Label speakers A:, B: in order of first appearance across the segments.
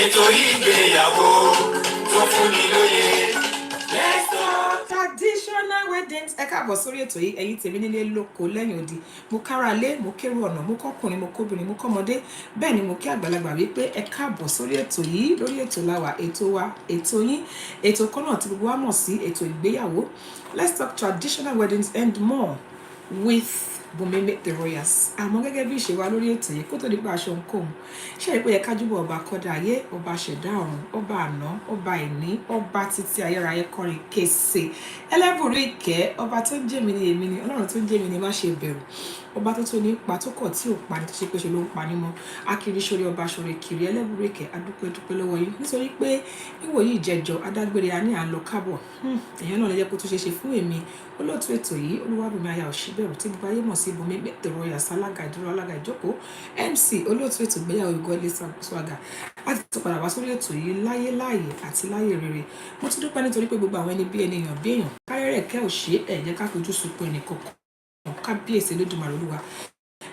A: ètò ìgbéyàwó tó fún ni lóye.
B: Traditional weddings. Ẹ káàbọ̀ sórí ètò yìí, ẹ̀yin tèmi nílé lóko lẹ́yìn odi. Mo kára lé, mo kérò ọ̀nà, mo kọ́kùnrin, mo kóbìnrin, mo kọ́mọdé. Bẹ́ẹ̀ ni mo kí àgbàlagbà wípé ẹ káàbọ̀ sórí ètò yìí. Lórí ètò láwa, ètò wa, ètò yín, ètò kan náà tí gbogbo wa mọ̀ sí ètò ìgbéyàwó. Let's talk traditional weddings and more with Bùnmi Meettheroyals. Àmọ́ gẹ́gẹ́ bí ìṣe wa lórí ètò yìí, kó tó di pé aṣọ ń kó òun. Ṣé ẹ pé ẹ kájúbọ̀ ọba kọ́dà ayé, ọba ṣẹ̀dá ọ̀run, ọba àná, ọba ìní, ọba títí ayérayé kọrin kése. Ẹlẹ́bùrú ìkẹ́, ọba tó ń jẹ́ mi ni èmi ni, Ọlọ́run tó ń jẹ́ mi ni má ṣe bẹ̀rù. Ọba tó tó ní ipa tó kọ̀ tí ò pa ní tó ṣe pé ṣe ló ń pa ní mọ́. Akiri sórí ọba ṣòro kiri ẹlẹ́bùrú ìkẹ́ adúpẹ́ dúpẹ́ lọ́wọ́ yín. Nítorí pé níwò yìí jẹjọ adágbére a ní à ń lọ kábọ̀. Èèyàn náà lè jẹ́ kó tó ṣe fún èmi. Olóòtú ètò yìí Olúwabùnmi aya Òṣìbẹ̀rù tí gbogbo ayé mọ̀ sí Bùnmi Meettheroyals alága ìdúró alága ìjókòó MC olóòtú ètò ìgbéyàwó ìgọ́lé swaga láti tó padà wá sórí ètò yìí láyé láàyè àti láyé rere. Mo tún dúpẹ́ nítorí pé gbogbo àwọn ẹni bí ènìyàn bí èèyàn kárẹ́rẹ́ kẹ́ ò ṣe ẹ̀ jẹ́ ká fojú sunkún ẹnì kọ̀ọ̀kan kábíyèsí Olódùmarè Olúwa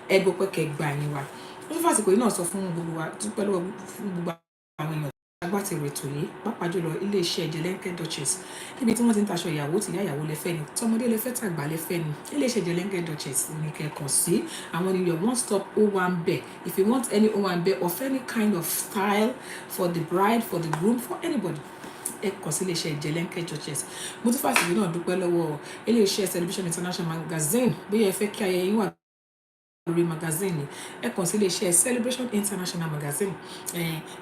B: ẹgbẹ́ pẹ́kẹ́ gbà yín wa. Mo tún fàsìkò yìí náà sọ fún gbogbo wa dúpẹ́ lọ́wọ́ fún gbogbo àwọn èèyàn agbátẹrù ètò yìí pàápàá jùlọ iléeṣẹ́ Jẹlẹ́ńkẹ́ Duchess níbi tí wọ́n ti ń taṣọ ìyàwó tìyá ìyàwó lẹ́fẹ́ ni tọmọdé lẹ́fẹ́ tàgbà lẹ́fẹ́ ni iléeṣẹ́ Jẹlẹ́ńkẹ́ Duchess ní kẹ́kọ̀ọ́ sí àwọn ni your one stop owambe. If you want any owambe of any kind of style for the bride, for the groom, for anybody, ẹ kàn sí iléeṣẹ́ Jẹlẹ́ńkẹ́ Duchess. Mo tún fàsìkò náà dúpẹ́ lọ́wọ́ iléeṣẹ́ Celebration International Magazine bóyá ẹ fẹ́ kí ayẹyẹ yín wà lórí magazine ẹ kàn sí iléeṣẹ́ Celebration International Magazine.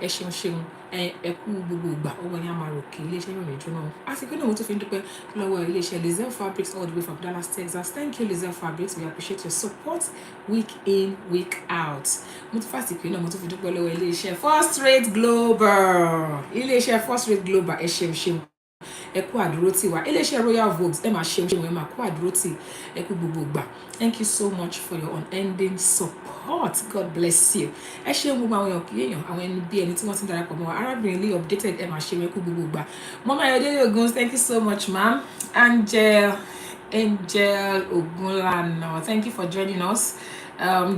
B: Ẹ ṣeun ẹ kú gbogbo ìgbà owó yẹn á máa rò kí iléeṣẹ́ yóò ní jóná. Àsìkò náà mo tún fi ń dúpẹ́ lọ́wọ́ iléeṣẹ́ Lizelle Fabrics all the way from Dallas, Texas. Thank you Lizelle Fabrics, we appreciate your support week in week out. Mo tún fàsìkò náà mo tún fi dúpẹ́ lọ́wọ́ iléeṣẹ́ First Rate Global. Iléeṣẹ́ First Rate Global ẹ ṣeun ẹ kú àdúró tì wá. Iléeṣẹ́ Royal Vogues ẹ máa ṣeun ẹ máa kú àdúró tì ẹ kú gbogbo ìgbà. Thank you so much for your unending support. God bless you. Ẹ ṣeun gbogbo àwọn èèyàn kì í èèyàn àwọn ẹni bí ẹni tí wọ́n ti ń darapọ̀ mọ́ wa. Arábìnrin Lee updated ẹ máa ṣeun ẹ kú gbogbo ìgbà. Mama Ayọ̀délé Ogun, thank you so much ma'am. Angel Ogunlana, thank you for joining us.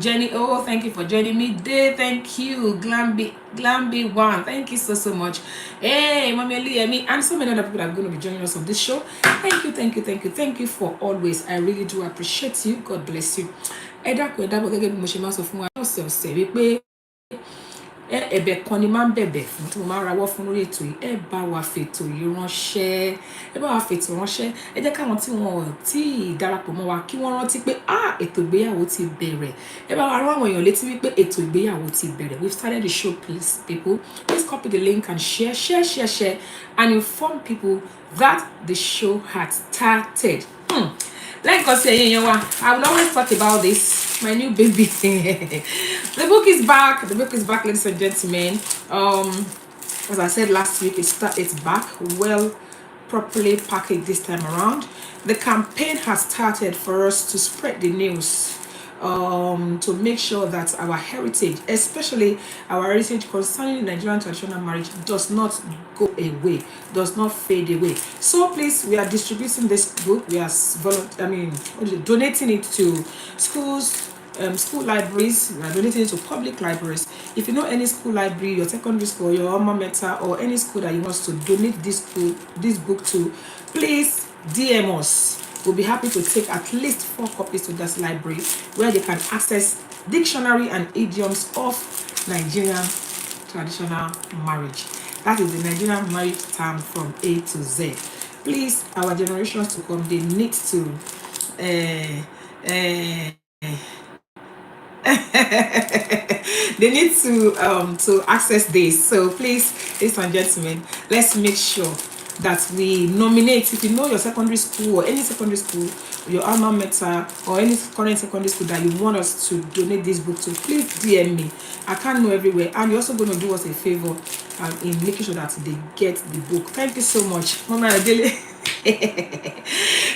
B: Jenny, oh, thank you for joining me. Day, thank you. Glamby One, thank you so much. Hey, Mommy Eliemi, and so many other people are going to be joining us on this show. Thank you for always. I really do appreciate you. God bless you. Ẹ dákun ẹ dábọ̀ gẹ́gẹ́ bí mo ṣe máa sọ fún wa ọ̀sẹ̀ wípé ẹ̀bẹ̀ kan ni máa ń bẹ̀bẹ̀ fún tí mo máa ń rawọ́ fún lórí ètò yìí. Ẹ bá wa fètò yìí ránṣẹ́. Ẹ bá wa fètò ránṣẹ́. Ẹ jẹ́ káwọn tí wọn tí darapọ̀ mọ́ wa kí wọ́n rántí pé ètò ìgbéyàwó ti bẹ̀rẹ̀. Ẹ bá wa rán àwọn èèyàn létí wípé ètò ìgbéyàwó ti bẹ̀rẹ̀. We've started the show, please people. Please copy the link and share and inform people that the show has started. Lẹ́ẹ̀kan sí ẹ̀yin èèyàn wa, I will always talk about this, my new baby. The book is back, ladies and gentlemen. As I said last week, it's back, well, properly packaged this time around. The campaign has started for us to spread the news, to make sure that our heritage, especially our heritage concerning Nigerian traditional marriage, does not go away, does not fade away. So please, we are distributing this book. We are donating it to schools, school libraries. We are donating it to public libraries. If you know any school library, your secondary school, your alma mater, or any school that you want to donate this book to, please DM us. We'll be happy to take at least 4 copies to this library where they can access dictionary and idioms of Nigerian traditional marriage. That is the Nigerian marriage term from A to Z. Please, our generations to come, they need to they need to access this. So please, ladies and gentlemen, let's make sure that we nominate. If you know your secondary school or any secondary school, your alma mater or any current secondary school that you want us to donate this book to, please DM me. I can't know everywhere, and you're also going to do us a favor in making sure that they get the book. Thank you so much, Mama Adele.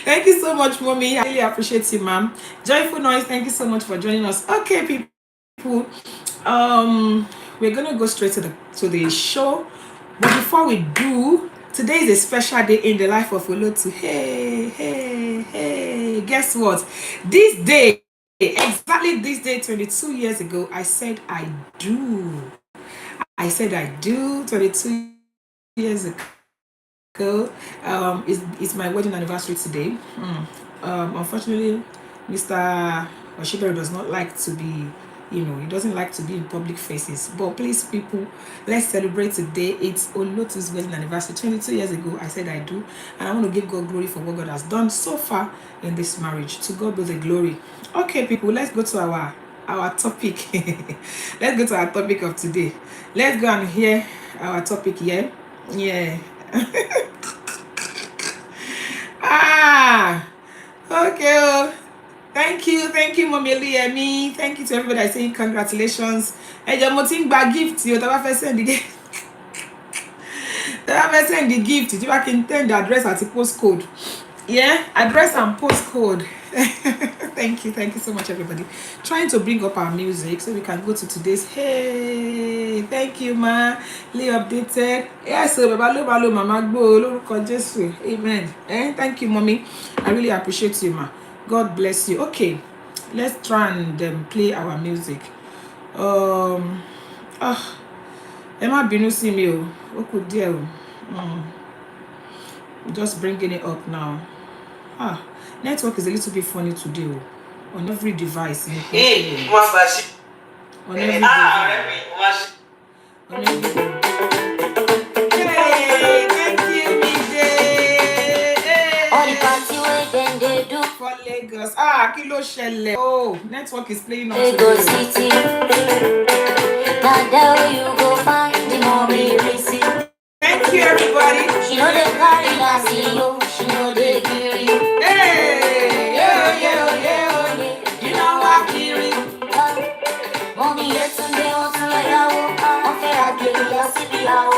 B: Thank you so much, Mommy. I really appreciate you, ma'am. Joyful Noise, thank you so much for joining us. Okay, people, we're gonna go straight to the show, but before we do, today is a special day in the life of Olotu. Hey, guess what? This day, exactly this day, 22 years ago, I said I do. I said I do 22 years ago. It's my wedding anniversary today. Unfortunately, Mr. Oshibero does not like to be, he doesn't like to be in public faces. But please, people, let's celebrate today. It's Olotu's wedding anniversary. 22 years ago, I said I do. And I want to give God glory for what God has done so far in this marriage. To God be the glory. Okay, people, let's go to our topic. Let's go to our topic of today. Let's go and hear our topic here. Yeah. Okay. Oh. Thank you, Mommy Eliemi. Thank you to everybody that's saying congratulations. Hey, you're moting by gift. You have to send the gift. Send the gift. You can send the address at the postcode. Yeah, address and postcode. Thank you so much, everybody. Trying to bring up our music so we can go to today's. Hey, thank you, ma. Lay updated. Yes, balo mama gbo lórúkọ Jésù. Amen. Thank you, mommy. I really appreciate you, ma. God bless you. Okay, let's try and play our music. Ẹ má bínú sí mi o. Ó kù díẹ̀ o. Just bringing it up now. Network is a little bit funny today on every device. On every device. On every device. Hey, thank you, Mide. All the party where then they do for Lagos. Kí ló ṣẹlẹ̀. Oh, network is playing on Lagos City. Now there you go find the mommy receipt. Thank you, everybody. She know the carry last you. She know the carry. Hey, yeah. You know what, Kiri? Mommy, yes, and they want to let out. I'm fair, I get it, I'll see the hour.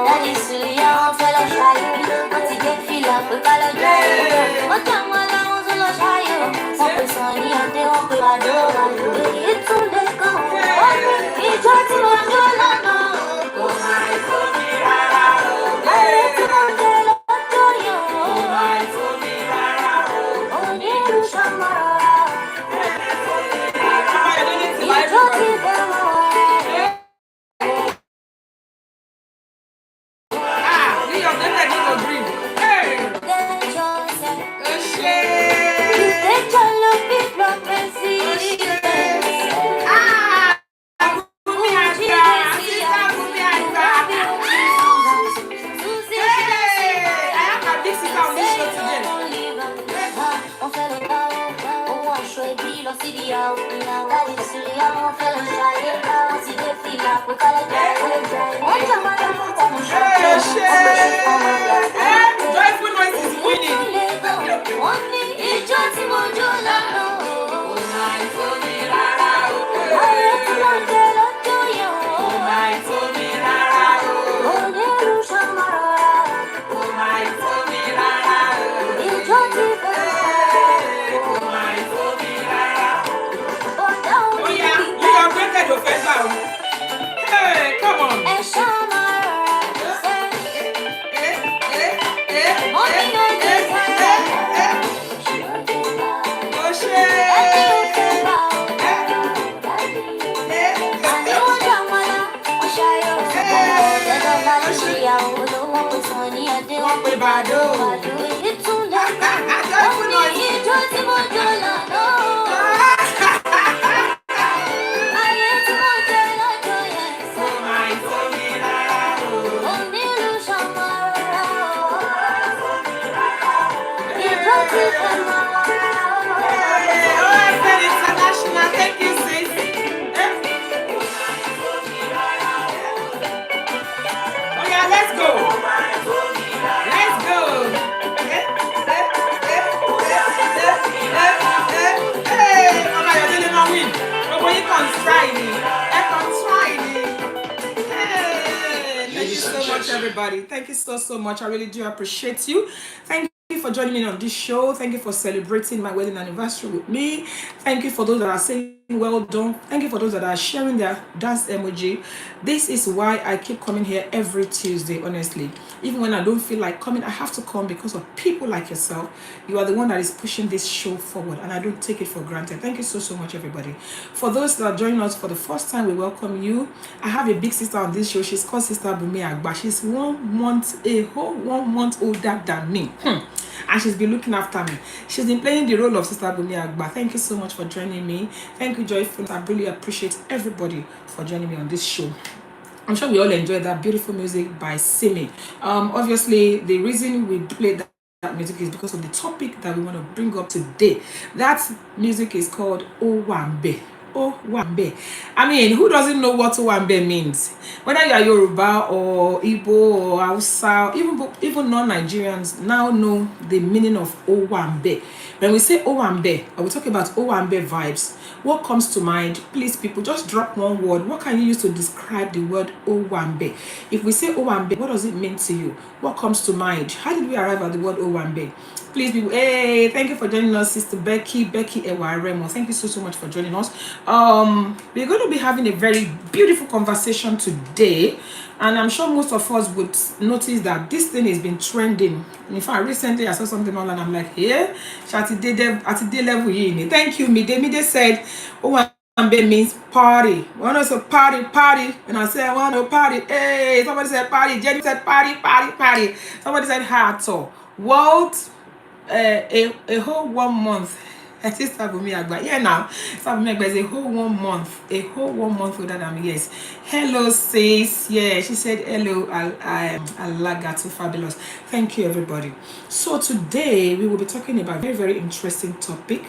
B: That is silly, I'm fellow shy. But you get feel like we call it dry. What time will I want to lose shy? Some person, and they won't be bad. It's on the go. It's just to want to let go. Oh, my God. Everybody, thank you so much. I really do appreciate you. Thank you for joining me on this show. Thank you for celebrating my wedding anniversary with me. Thank you for those that are saying well done. Thank you for those that are sharing their dance emoji. This is why I keep coming here every Tuesday, honestly. Even when I don't feel like coming, I have to come because of people like yourself. You are the one that is pushing this show forward, and I don't take it for granted. Thank you so much, everybody. For those that are joining us for the first time, we welcome you. I have a big sister on this show. She's called Sister Bumi Agba. She's a whole 1 month older than me. And she's been looking after me. She's been playing the role of Sister Bumi Agba. Thank you so much for joining me. Thank you, Joyful. I really appreciate everybody for joining me on this show. I'm sure we all enjoyed that beautiful music by Simi. Obviously, the reason we played that music is because of the topic that we want to bring up today. That music is called Owambe. Owambe. I mean, who doesn't know what Owambe means? Whether you are Yoruba or Igbo or Hausa, even non-Nigerians now know the meaning of Owambe. When we say Owambe, or we talk about Owambe vibes, what comes to mind? Please, people, just drop one word. What can you use to describe the word Owambe? If we say Owambe, what does it mean to you? What comes to mind? How did we arrive at the word Owambe? Please, people, hey, thank you for joining us, Sister Becky Ewaremo. Thank you so much for joining us. We're going to be having a very beautiful conversation today, and I'm sure most of us would notice that this thing has been trending. In fact, recently I saw something online, I'm like, yeah, at the level here. Thank you, Mide said, Owambe means party. When I say party, and I say I want to party, hey, somebody said party, Jenny said party. Somebody said heart. World, a whole 1 month. Sister Bumi Agba. Yeah, now Sister Bumi Agba is a whole 1 month, older than me. Yes. Hello, sis. Yeah, she said hello. Alagatu, fabulous. Thank you, everybody. So today we will be talking about a very interesting topic.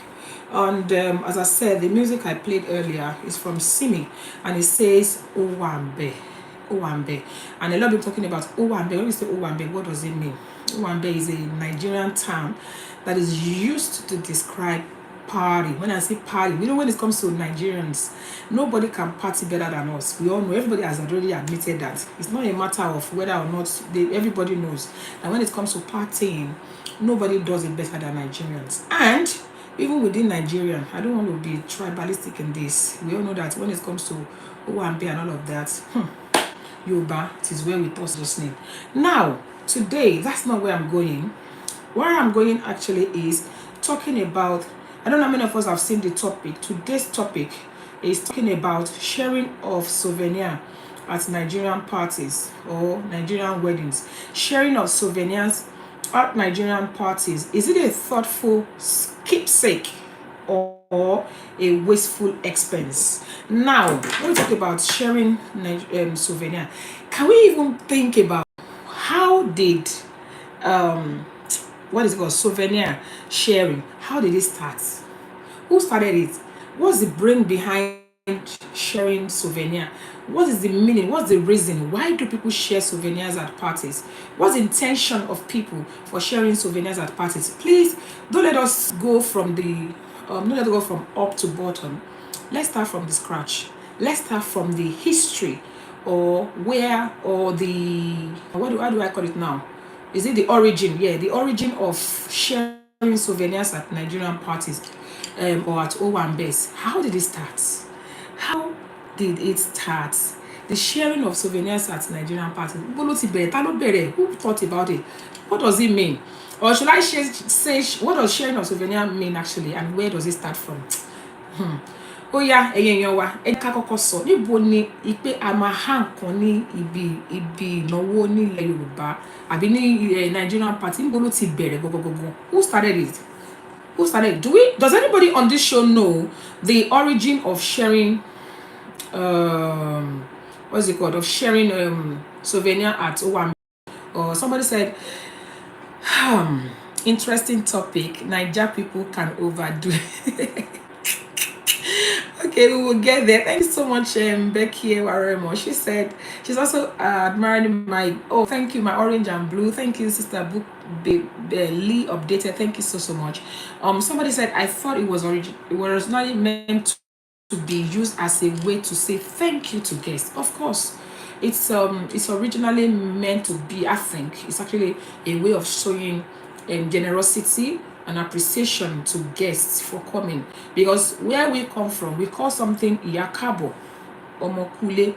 B: And as I said, the music I played earlier is from Simi, and it says Owambe. And a lot of people talking about Owambe. When we say Owambe, what does it mean? Owambe is a Nigerian term that is used to describe party. When I say party, we know when it comes to Nigerians, nobody can party better than us. We all know, everybody has already admitted that. It's not a matter of whether or not everybody knows that when it comes to partying, nobody does it better than Nigerians. And even within Nigeria, I don't want to be tribalistic in this. We all know that when it comes to Owambe and all of that, Yoruba, it is where we toss this name. Now, today, that's not where I'm going. Where I'm going actually is talking about, I don't know how many of us have seen the topic. Today's topic is talking about sharing of souvenir at Nigerian parties or Nigerian weddings. Sharing of souvenirs at Nigerian parties. Is it a thoughtful keepsake or a wasteful expense? Now, when we talk about sharing souvenir, can we even think about how did what is it called, souvenir sharing? How did it start? Who started it? What's the brain behind sharing souvenir? What is the meaning? What's the reason? Why do people share souvenirs at parties? What's the intention of people for sharing souvenirs at parties? Please don't let us go from the don't let us go from up to bottom. Let's start from the scratch. Let's start from the history, or where, or the how do I call it now? Is it the origin? Yeah, the origin of sharing souvenirs at Nigerian parties or at Owambes. How did it start? How did it start? The sharing of souvenirs at Nigerian parties. Who thought about it? What does it mean? Or should I say what does sharing of souvenir mean actually, and where does it start from? Ó yá, ẹ̀yin èèyàn wa, ẹ ká kọ́kọ́ sọ níbo ni ìpè a máa há nǹkan ní ibi ìnáwó nílẹ̀ Yorùbá àbí ní Nigerian party, níbo ló ti bẹ̀rẹ̀ gbogbogbò? Who started it? Does anybody on this show know the origin of sharing what's it called, of sharing souvenir at Owambe? Or somebody said interesting topic, Niger people can overdo it. Okay, we will get there. Thank you so much, Becky Waremo. She said she's also admiring my, thank you, my orange and blue. Thank you, Sister Book Lee updated. Thank you so much. Somebody said I thought it was not meant to be used as a way to say thank you to guests. Of course, it's originally meant to be, I think it's actually a way of showing generosity and appreciation to guests for coming. Because where we come from, we call something yakabo omokule,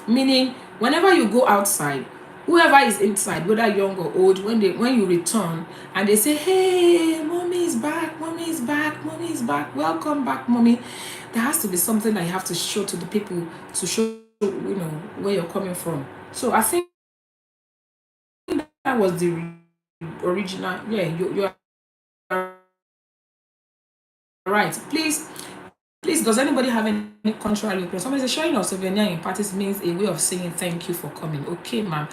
B: meaning whenever you go outside, whoever is inside, whether young or old, when you return and they say, hey, mommy is back, mommy is back, mommy is back, welcome back, mommy, there has to be something that you have to show to the people to show where you're coming from. So I think that was the original. Yeah, you're right. Please, does anybody have any contrary opinion? Somebody say sharing of souvenir in parties means a way of saying thank you for coming. Okay, ma'am.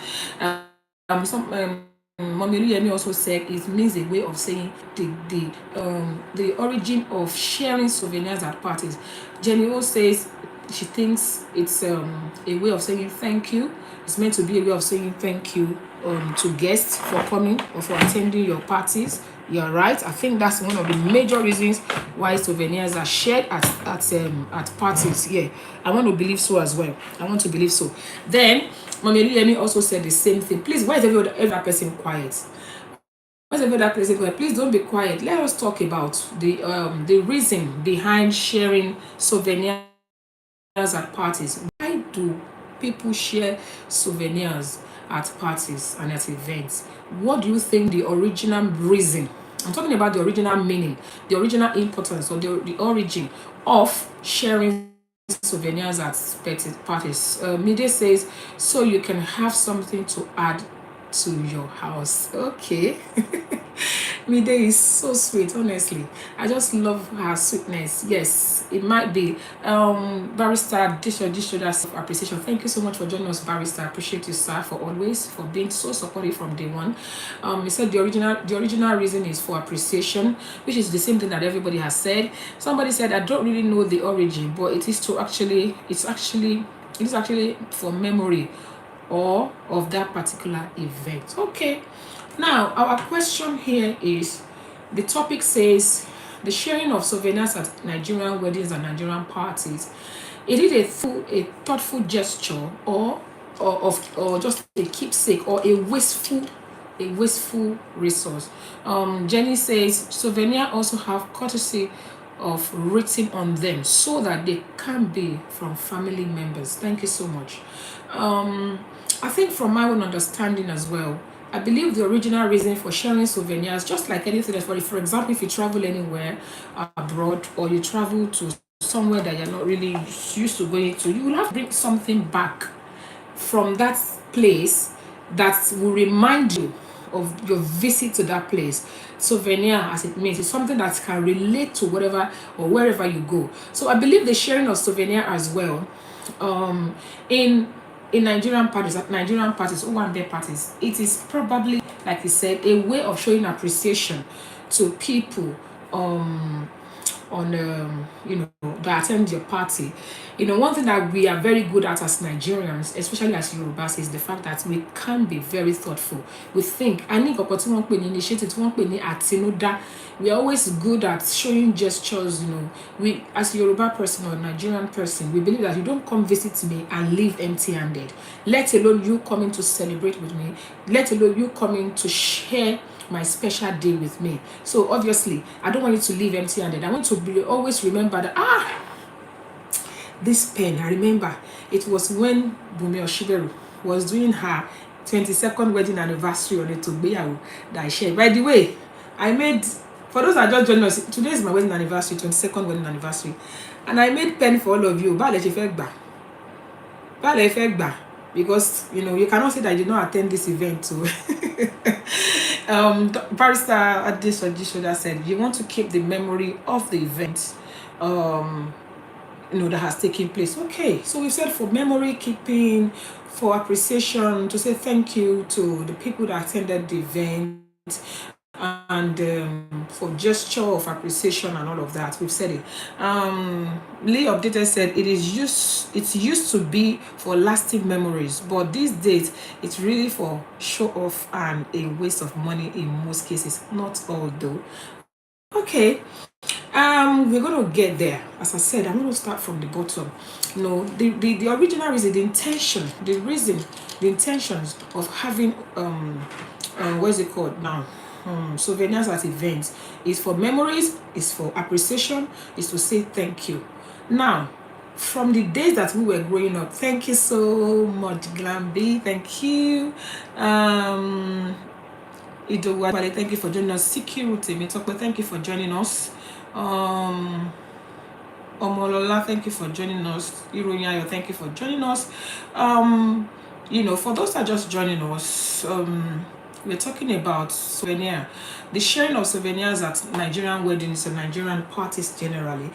B: Mommy Yemi also said it means a way of saying the origin of sharing souvenirs at parties. Jenny O says she thinks it's a way of saying thank you. It's meant to be a way of saying thank you to guests for coming or for attending your parties. You're right. I think that's one of the major reasons why souvenirs are shared at parties. Yeah, I want to believe so as well. I want to believe so. Then Mommy Yemi also said the same thing. Please, why is every other person quiet? Why is every other person quiet? Please don't be quiet. Let us talk about the reason behind sharing souvenirs at parties. Why do people share souvenirs at parties and at events? What do you think the original reason? I'm talking about the original meaning, the original importance, or the origin of sharing souvenirs at parties. Mide says, so you can have something to add to your house. Okay. Mide is so sweet, honestly. I just love her sweetness. Yes, it might be. Barrister Dishoda appreciation. Thank you so much for joining us, Barrister. I appreciate you, sir, for being so supportive from day one. He said the original reason is for appreciation, which is the same thing that everybody has said. Somebody said, I don't really know the origin, but it is actually for memory or of that particular event. Okay. Now, our question here is, the topic says, the sharing of souvenirs at Nigerian weddings and Nigerian parties, is it a thoughtful gesture or just a keepsake or a wasteful resource? Jenny says, souvenir also have courtesy of written on them so that they can be from family members. Thank you so much. I think from my own understanding as well, I believe the original reason for sharing souvenirs, just like anything else, for example, if you travel anywhere abroad or you travel to somewhere that you're not really used to going to, you will have to bring something back from that place that will remind you of your visit to that place. Souvenir, as it means, is something that can relate to whatever or wherever you go. So I believe the sharing of souvenir as well, in Nigerian parties, Owambe parties, it is probably, like you said, a way of showing appreciation to people that attend your party. One thing that we are very good at as Nigerians, especially as Yorubas, is the fact that we can be very thoughtful. We think, we are always good at showing gestures. We, as a Yoruba person or Nigerian person, we believe that you don't come visit me and leave empty-handed, let alone you coming to celebrate with me, let alone you coming to share my special day with me. So obviously, I don't want you to leave empty-handed. I want to always remember that, this pen, I remember it was when Bumi Oshiberu was doing her 22nd wedding anniversary on ETO IGBEYAWO that I shared. By the way, I made, for those that just joined us, today is my wedding anniversary, 22nd wedding anniversary, and I made pen for all of you. Because you cannot say that you did not attend this event too. Barrister Adeshoda said, you want to keep the memory of the event that has taken place. Okay, so we said for memory keeping, for appreciation, to say thank you to the people that attended the event, and for gesture of appreciation and all of that. We've said it. Lee Updated said it's used to be for lasting memories, but these days it's really for show off and a waste of money in most cases. Not all though. Okay, we're going to get there. As I said, I'm going to start from the bottom. The original reason, the intentions of having what is it called now? souvenirs at events. It's for memories, it's for appreciation, it's to say thank you. Now, from the days that we were growing up, thank you so much, Glamby. Thank you. ETO IGBEYAWO, thank you for joining us. Security, thank you for joining us. Omolola, thank you for joining us. Ironyayo, thank you for joining us. For those that are just joining us, we're talking about souvenir. The sharing of souvenirs at Nigerian weddings and Nigerian parties generally.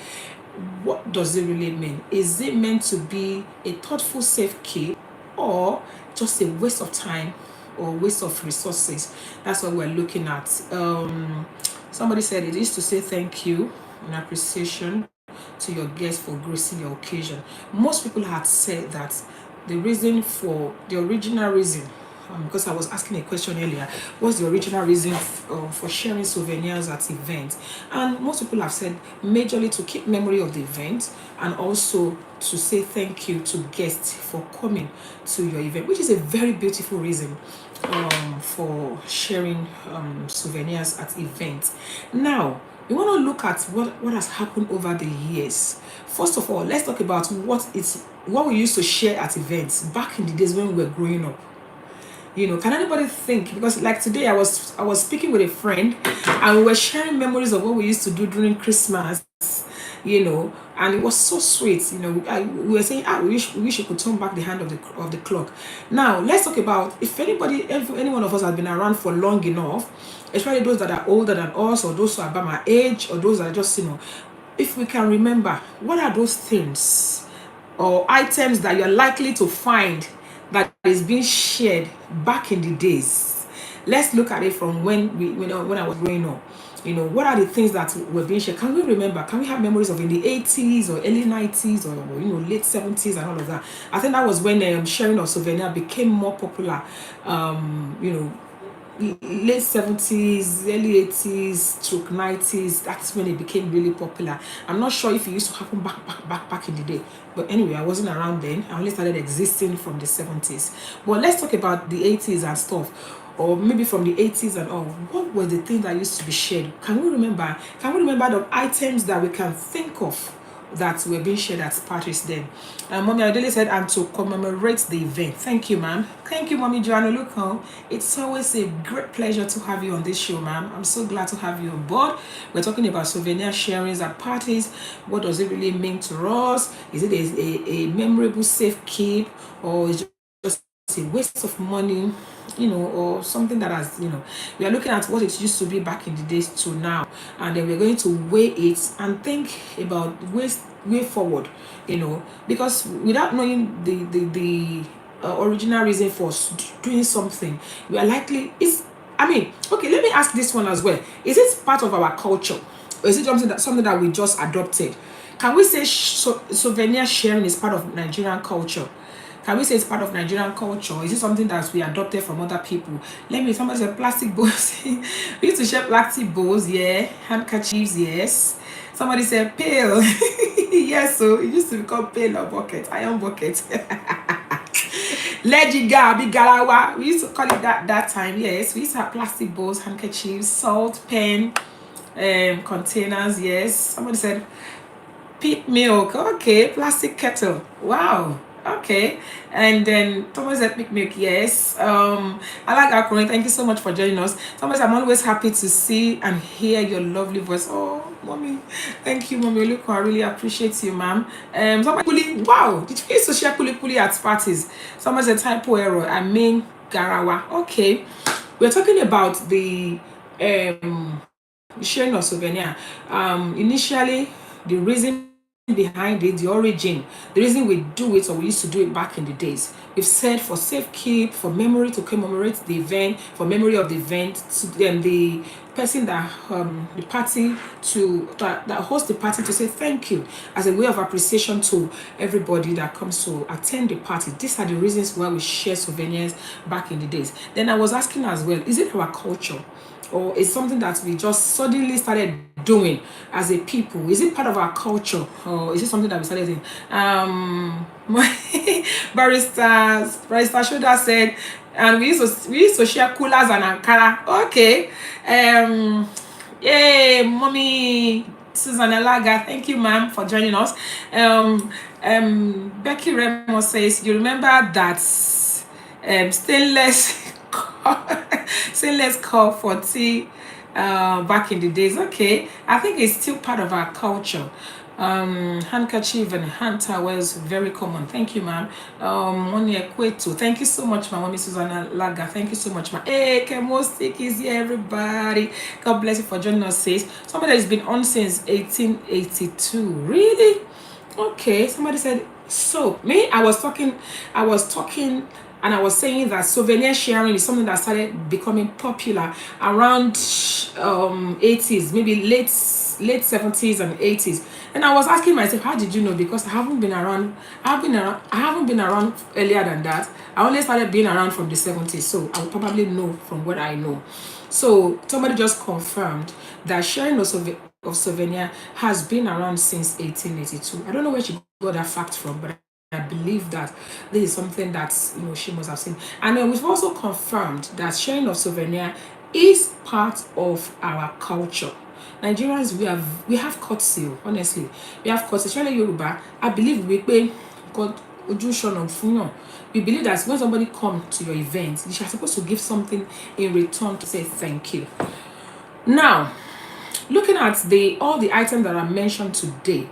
B: What does it really mean? Is it meant to be a thoughtful safekeep or just a waste of time or waste of resources? That's what we're looking at. Somebody said it is to say thank you and appreciation to your guests for gracing your occasion. Most people had said that the original reason, because I was asking a question earlier, what's the original reason for sharing souvenirs at events? And most people have said majorly to keep memory of the event and also to say thank you to guests for coming to your event, which is a very beautiful reason for sharing souvenirs at events. Now, we want to look at what has happened over the years. First of all, let's talk about what we used to share at events back in the days when we were growing up. Can anybody think? Because like today, I was speaking with a friend, and we were sharing memories of what we used to do during Christmas. And it was so sweet. We were saying, we wish you could turn back the hand of the clock. Now, let's talk about if any one of us has been around for long enough, especially those that are older than us, or those who are about my age, or those that are just, if we can remember, what are those things or items that you're likely to find that is being shared back in the days? Let's look at it from when I was growing up. What are the things that were being shared? Can we remember? Can we have memories of in the 80s or early 90s or late 70s and all of that? I think that was when sharing of souvenir became more popular. Late 70s, early 80s, stroke 90s, that's when it became really popular. I'm not sure if it used to happen back in the day. But anyway, I wasn't around then. I only started existing from the 70s. But let's talk about the 80s and stuff. Or maybe from the 80s and all. What were the things that used to be shared? Can we remember the items that we can think of that were being shared at parties then? Mommy Adele said, and to commemorate the event. Thank you, ma'am. Thank you, Mommy Joanna. Look, it's always a great pleasure to have you on this show, ma'am. I'm so glad to have you on board. We're talking about souvenir sharings at parties. What does it really mean to us? Is it a memorable safekeep, or is it just a waste of money? Or something that has, we are looking at what it used to be back in the days to now, and then we're going to weigh it and think about way forward, because without knowing the original reason for doing something, we are likely okay, let me ask this one as well. Is it part of our culture, or is it something that we just adopted? Can we say souvenir sharing is part of Nigerian culture? Can we say it's part of Nigerian culture? Is it something that we adopted from other people? Somebody said plastic bowls. We used to share plastic bowls, yeah. Handkerchiefs, yes. Somebody said pail. Yes, so it used to be called pail or bucket, iron bucket. Lejiga, big galawa. We used to call it that time, yes. We used to have plastic bowls, handkerchiefs, salt, pen, containers, yes. Somebody said peat milk. Okay, plastic kettle. Wow. Okay, and then Thomas said milk, yes. I like Akron. Thank you so much for joining us. Thomas, I'm always happy to see and hear your lovely voice. Oh, Mommy, thank you, Mommy. Look, I really appreciate you, ma'am. Somebody, wow, did you used to share kuli at parties? Someone said typo error. I mean Garawa. Okay, we're talking about the sharing of souvenir. Initially, the reason behind it, the origin, the reason we do it, or we used to do it back in the days. We've said for safekeep, for memory, to commemorate the event, for memory of the event, to the person that the party that hosts the party, to say thank you as a way of appreciation to everybody that comes to attend the party. These are the reasons why we share souvenirs back in the days. Then I was asking as well, is it our culture? or it's something that we just suddenly started doing as a people? Is it part of our culture, or is it something that we started doing? Barrister Shoda said, and we used to share coolers and Ankara. Okay. Yay, mommy Susanna Laga, thank you, ma'am, for joining us. Becky Remo says, you remember that stainless stainless cup for tea back in the days? Okay, I think it's still part of our culture. Handkerchief and hand towels, very common. Thank you, ma'am. Thank you so much, my mommy Susanna Laga. Thank you so much, ma'am. Hey, Kemostik is here, everybody. God bless you for joining us. Says somebody has been on since 1882. Really? Okay. Somebody said so. Me, I was talking, and I was saying that souvenir sharing is something that started becoming popular around 80s, maybe late 70s and 80s. And I was asking myself, how did you know? Because I haven't been around earlier than that. I only started being around from the 70s, so I will probably know from what I know. So somebody just confirmed that sharing of souvenir has been around since 1882. I don't know where she got that fact from, but I believe that this is something that she must have seen. And then we've also confirmed that sharing of souvenir is part of our culture. Nigerians, we have courtesy. Honestly, we have courtesy. Especially Yoruba, I believe we pay God. We believe that when somebody comes to your event, you are supposed to give something in return to say thank you. Now, looking at all the items that are mentioned today,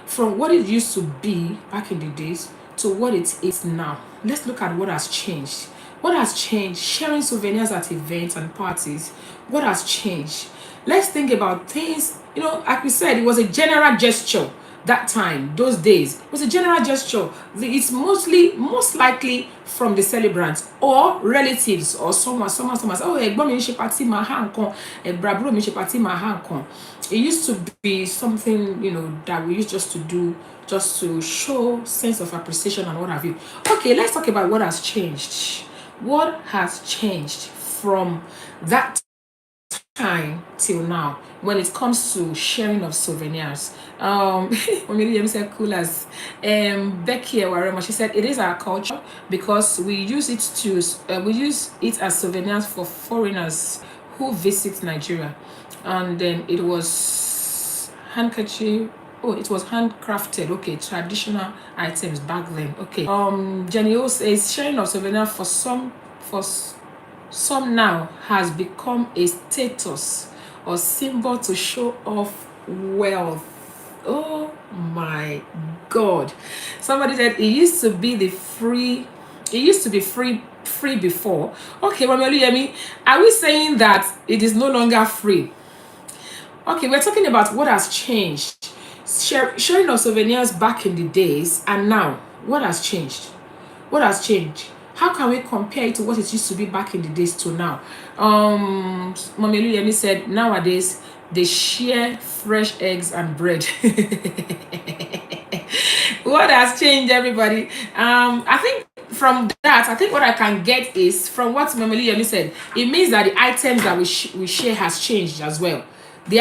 B: from what it used to be back in the days to what it is now, let's look at what has changed. What has changed? Sharing souvenirs at events and parties. What has changed? Let's think about things, like we said, it was a general gesture that time, those days. It was a general gesture. It's most likely from the celebrants or relatives or someone. Oh, it used to be something, that we used just to do, just to show sense of appreciation and what have you. Okay, let's talk about what has changed. What has changed from that time till now when it comes to sharing of souvenirs? Maybe said coolers. Becky Warema, she said it is our culture because we use it as souvenirs for foreigners who visit Nigeria, and then it was handkerchief. Oh, it was handcrafted. Okay, traditional items back then. Okay. Jenny O says sharing of souvenir for some now has become a status or symbol to show off wealth. Oh my God. Somebody said it used to be free before. Okay, Yemi, are we saying that it is no longer free? Okay, we're talking about what has changed. Sharing of souvenirs back in the days and now. What has changed? What has changed? How can we compare it to what it used to be back in the days to now? Mommy Yemi said nowadays they share fresh eggs and bread. What has changed, everybody? I think from that, what I can get is from what Mommy Yemi said. It means that the items that we share has changed as well. The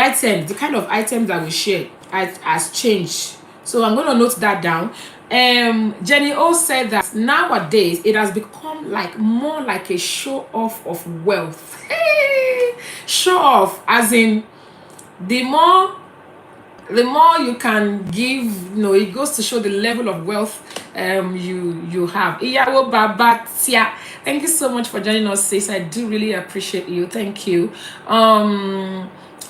B: kind of items that we share has changed. So I'm going to note that down. Jenny O said that nowadays it has become more like a show off of wealth. Show off, as in the more you can give, it goes to show the level of wealth you have. Iyawo Babatia, thank you so much for joining us, sis. I do really appreciate you. Thank you.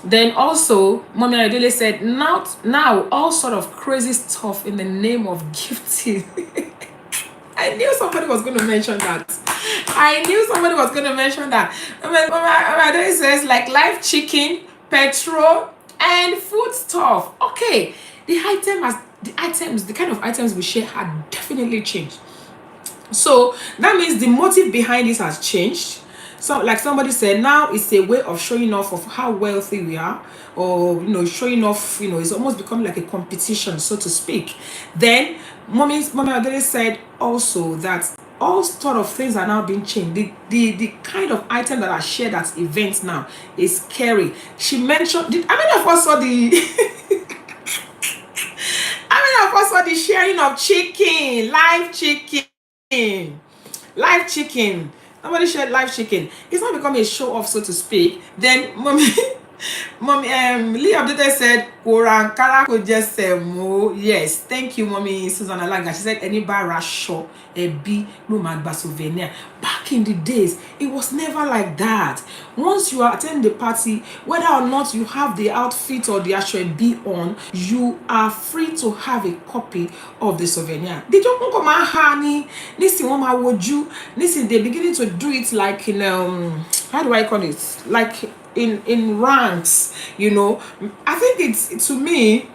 B: Then also, Mommy Adele said, now all sort of crazy stuff in the name of gifting. I knew somebody was going to mention that. Mommy Adele says, like live chicken, petrol, and food stuff. Okay, the kind of items we share had definitely changed. So that means the motive behind this has changed. So like somebody said, now it's a way of showing off of how wealthy we are, or showing off, it's almost become like a competition, so to speak. Then Mommy Adele said also that all sort of things are now being changed. The kind of item that are shared at events now is scary. She mentioned, I mean, of us saw the of us saw the sharing of chicken, live chicken. Somebody shared live chicken. It's not become a show off, so to speak. Then mommy Lee updated said Korankara could just say mo. Yes, thank you, mommy Susan Alaga. She said any bar show a B no magba souvenir. Back in the days, it was never like that. Once you attend the party, whether or not you have the outfit or the actual B on, you are free to have a copy of the souvenir. They don't come my honey. Listen, one my would you listen, they're beginning to do it like in how do I call it? Like in ranks, you know. I think it's to me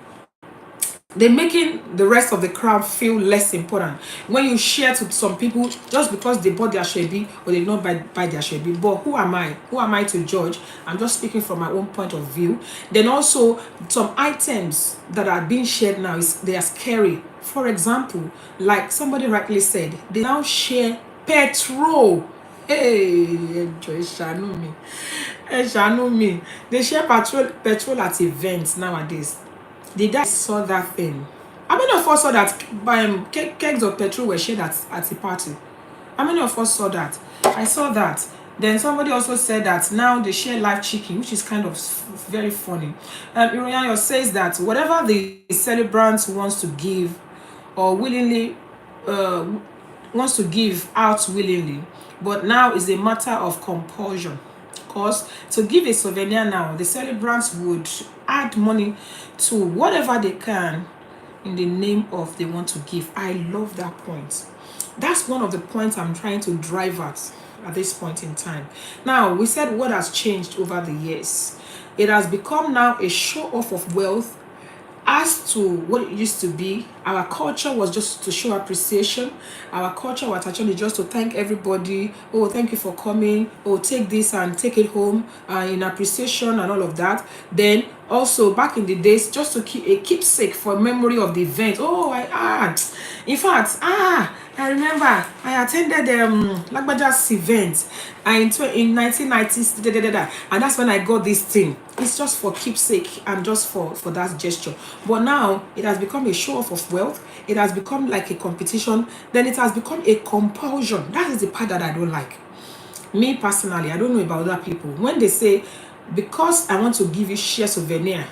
B: they're making the rest of the crowd feel less important when you share to some people just because they bought their shebi or they did not buy their shebi. But who am I to judge? I'm just speaking from my own point of view. Then also some items that are being shared now they are scary. For example, like somebody rightly said, they now share petrol. Hey, enjoy Shanu me. They share petrol at events nowadays. The guys saw that thing. How many of us saw that kegs of petrol were shared at the party? How many of us saw that? I saw that. Then somebody also said that now they share live chicken, which is kind of very funny. Iroyanyo says that whatever the celebrant wants to give or willingly wants to give out willingly, but now is a matter of compulsion. Because to give a souvenir now, the celebrants would add money to whatever they can in the name of they want to give. I love that point. That's one of the points I'm trying to drive at this point in time. Now, we said what has changed over the years. It has become now a show off of wealth. As to what it used to be, our culture was just to show appreciation. Our culture was actually just to thank everybody. Oh, thank you for coming. Oh, take this and take it home in appreciation and all of that. Then also back in the days, just to keep a keepsake for memory of the event. Oh, I remember I attended Lagbaja's event in 1990s, and that's when I got this thing. It's just for keepsake and just for that gesture. But now it has become a show off of wealth. It has become like a competition. Then it has become a compulsion. That is the part that I don't like. Me personally, I don't know about other people. When they say, because I want to give you share souvenir,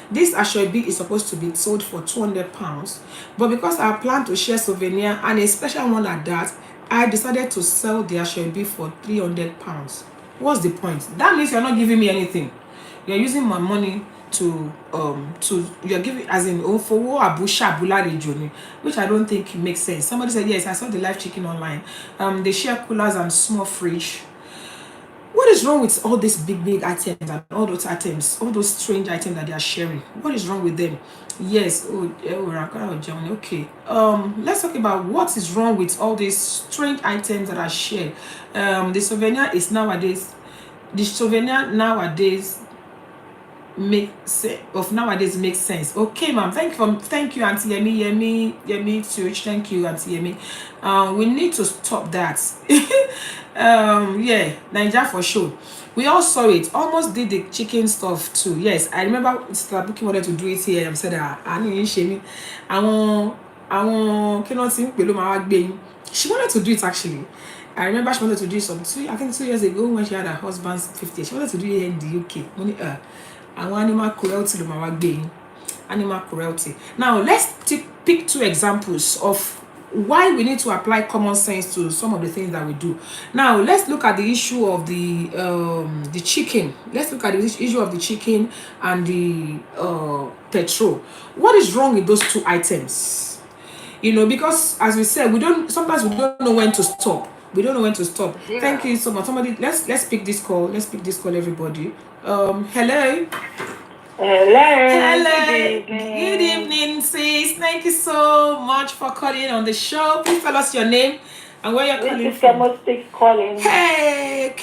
B: this Ashwebi is supposed to be sold for £200, but because I plan to share souvenir and a special one like that, I decided to sell the Ashwebi for £300. What's the point? That means you're not giving me anything. You're using my money to you're giving as in for abusha bulare journey, which I don't think makes sense. Somebody said yes, I saw the live chicken online. They share coolers and small fridge. What is wrong with all these big items and all those items, all those strange items that they are sharing? What is wrong with them? Yes. Okay. Let's talk about what is wrong with all these strange items that are shared. The souvenir makes sense. Okay, ma'am. Thank you, Auntie Yemi Church. Thank you, Auntie Yemi. We need to stop that. Yeah, Nigeria for sure. We all saw it. Almost did the chicken stuff too. Yes, I remember Mr. Bookie wanted to do it here. I said, I need shame. She wanted to do it actually. I remember she wanted to do it I think 2 years ago when she had her husband's 50th. She wanted to do it in the UK. Animal cruelty. Now let's pick two examples of why we need to apply common sense to some of the things that we do. Now let's look at the issue of the chicken. Let's look at the issue of the chicken and the petrol. What is wrong with those two items? You know, because as we said, sometimes we don't know when to stop. Yeah. Thank you so much. Somebody, let's pick this call. Everybody. Hello. Good evening, sis. Thank you so much for calling on the show. Please tell us your name and where you're calling from.
C: This is calling.
B: Hey,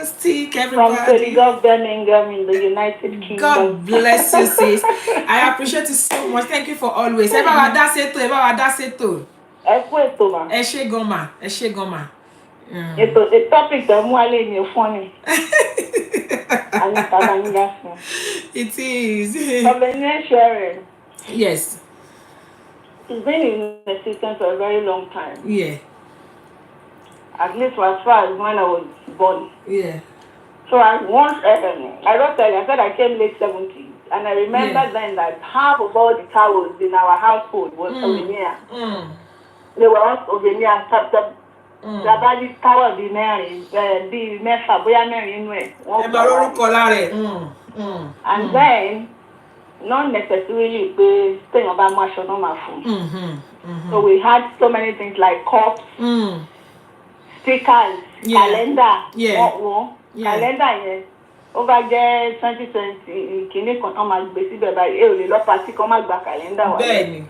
B: Stick, everybody.
C: From Cody Birmingham in the United Kingdom.
B: God bless you, sis. I appreciate you so much. Thank you for always.
C: ẹ kú ètò mà.
B: ẹ ṣé gan ma, ẹ ṣé gan ma.
C: Ètò the topic tẹ́ mú wálé ni funny. Anita Banga.
B: It is.
C: Souvenir sharing.
B: Yes.
C: It's been in existence for a very long time.
B: Yeah.
C: At least for as far as when I was born.
B: Yeah.
C: So I once, I wrote tell you, I said I came late 70s. And I remember then that half of all the towels in our household was souvenir. They were all souvenir. The body tower be married, be mefa, boya married anyway. And then, not necessarily staying about much or normal food. So we had so many things like cups, stickers, calendar, calendar, over there 2020, kìíní kan tán máa gbé síbẹ̀ báyìí, ò lè lọ pàtí kan máa gba calendar wà.
B: Bẹ́ẹ̀ni.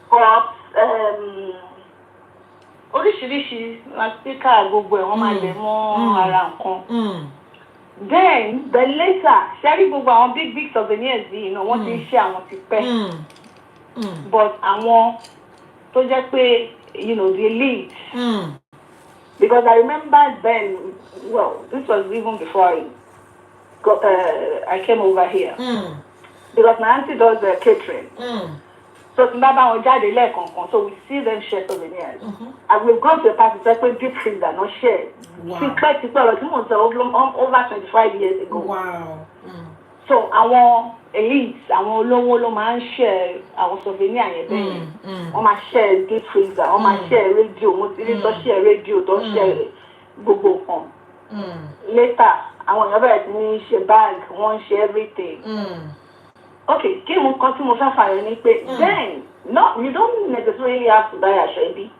C: Cups, oríṣiríṣi sticker gbogbo ẹ̀ wọ́n máa lè mọ́ ara nǹkan. Then the later, ṣẹ́rí gbogbo àwọn big souvenirs yìí náà wọ́n ti ń ṣe àwọn ti pẹ́. But àwọn tó jẹ́ pé, the elite. Because I remember then, well, this was even before I came over here. Because my auntie does catering. So so we see them share souvenirs. And we've gone to a party that we deep freezer, not share. Wow. Over 25 years ago.
B: Wow.
C: So our elites, our low man share our souvenir yẹn. On my share deep freezer, on my share radio, most don't share radio, don't share Google phone. Later, I want to share bag, one share everything. Okay, then no, you don't necessarily have to buy a shabby.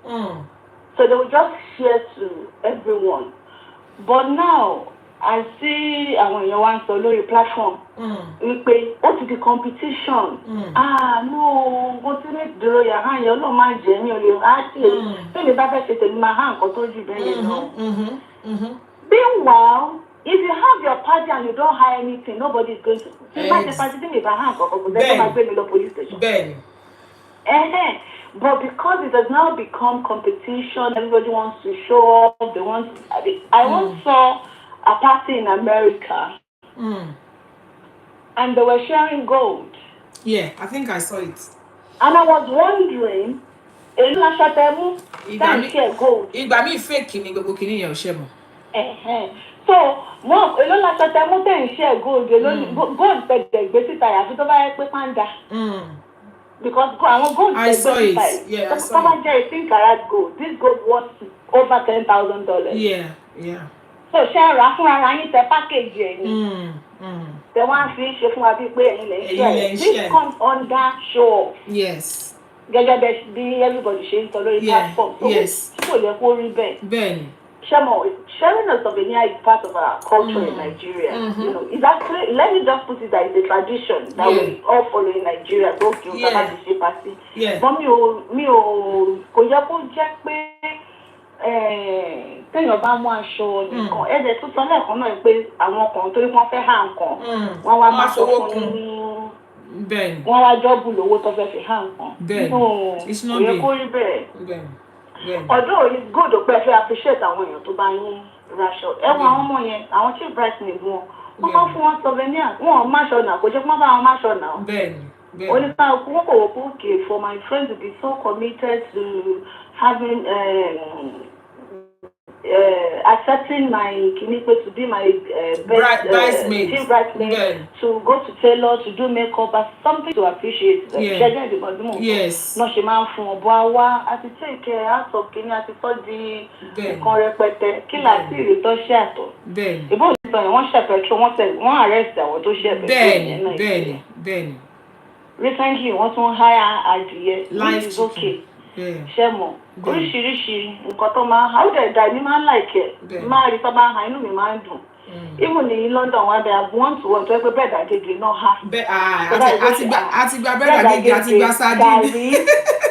C: So they will just share to everyone. But now I see when you want to load your platform, we pay to the competition. No, go to the draw your hand, you're not my genuine. Actually, maybe that's in my hand or told you. Meanwhile, if you have your party and you don't hire anything, nobody is going to. Police station. But because it has now become competition, everybody wants to show off. They want. I once saw a party in America, and they were sharing gold.
B: Yeah, I think I saw it.
C: And I was wondering, share gold.
B: Fake
C: So, share gold. Gold panda. Because
B: I saw it. Yeah, I saw it.
C: 18 karat gold. This gold was over $10,000.
B: Yeah.
C: So, share the package. The one fish this comes under show.
B: Yes.
C: Everybody sharing the platform. So
B: yes.
C: Sharing a souvenir is part of our culture in Nigeria. It's actually, let me just put it that it's a tradition that we all follow in Nigeria. Go to the party. But téèyàn bá mú aṣọ nìkan ẹ̀jẹ̀ tó sọ lẹ́ẹ̀kan náà pé àwọn kan torí wọ́n fẹ́ há nǹkan wọ́n wá máa sọ fún ní wọ́n wá jọ́bù lówó tó fẹ́ fi há nǹkan kò yẹ kó rí bẹ́ẹ̀. Although it's good pé ẹ fẹ́ appreciate àwọn èèyàn tó bá yín raṣọ ẹ̀wọ̀n àwọn ọmọ yẹn àwọn chief bright ni wọ́n máa fún wọn souvenir wọn ò máṣọ náà kò jẹ́ pé wọ́n bá wọn máṣọ náà. Oníkàlùkù wọn kò wò pé okay for my friends to be so committed to having accepting my kinipe to be my bridesmaid, to go to tailor, to do makeup, as something to appreciate.
B: Yes.
C: No, she man from Obawa, as to take care out of Kenya, as to the correct killer series to share to. If one share petrol, one said one arrest or to share petrol. Recently, one hire idea. Life is okay. Shemo. Oríṣiríṣi nǹkan tó máa how the dání máa like it. Máa rí tó bá ha inú mi máa ń dùn. Even in London one day I want to tó pé bẹ́ẹ̀ dàgègè náà ha.
B: Àti gba bẹ́ẹ̀ dàgègè àti gba sardine.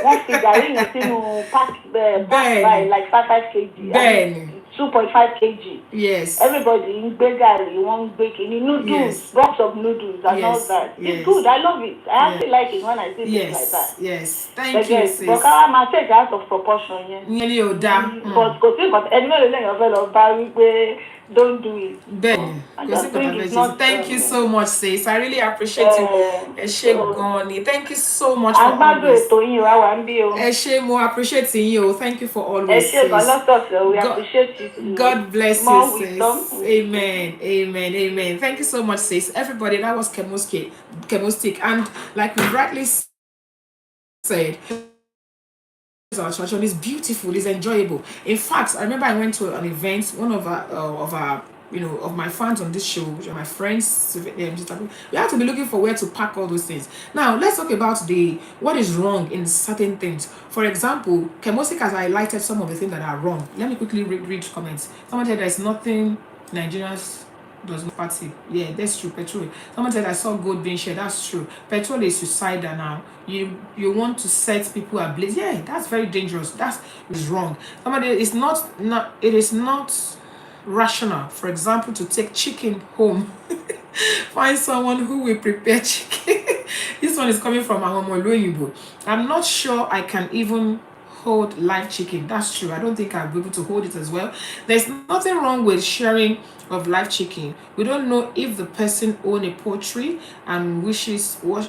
C: Wọ́n fi gàrí yẹn sínú pack by like 5 kg.
B: Bẹ́ẹ̀ni.
C: 2.5 kg.
B: Yes.
C: Everybody in Begari, one baking noodles,
B: Yes.
C: box of noodles and all that. It's good. I love it. I actually like it when I see things like that.
B: Yes. Thank you, sis.
C: But I might take out of proportion. But don't do it.
B: Ben, thank you so much, sis. I really appreciate you. Thank you so much for always. Mo appreciate you. Thank you for always, sis.
C: We appreciate you too.
B: God bless you, sis. Amen. Thank you so much, sis. Everybody, that was Chemostick. And like we rightly said, our church is beautiful, it's enjoyable. In fact, I remember I went to an event, one of our of my fans on this show, my friends, we have to be looking for where to pack all those things. Now, let's talk about what is wrong in certain things. For example, Chemostic has highlighted some of the things that are wrong. Let me quickly read comments. Someone said there's nothing Nigerians does not party. Yeah, that's true. Petrol. Someone said I saw gold being shared. That's true. Petrol is suicidal now. You want to set people ablaze. Yeah, that's very dangerous. That is wrong. Somebody it is not rational, for example, to take chicken home. Find someone who will prepare chicken. This one is coming from Ahomoloyibo. I'm not sure I can even hold live chicken. That's true. I don't think I'll be able to hold it as well. There's nothing wrong with sharing of live chicken. We don't know if the person owns a poultry and wishes to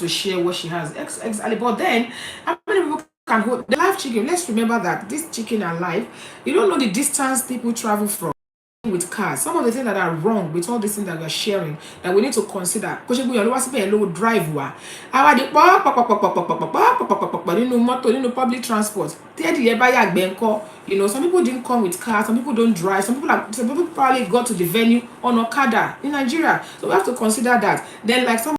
B: share what she has. Exactly. But then, how many people can hold the live chicken? Let's remember that this chicken are live. You don't know the distance people travel from with cars. Some of the things that are wrong with all these things that we are sharing that we need to consider. Because we always spend a low drive. Public transport. Some people didn't come with cars, some people don't drive, some people probably got to the venue on Okada in Nigeria. So we have to consider that. Then like some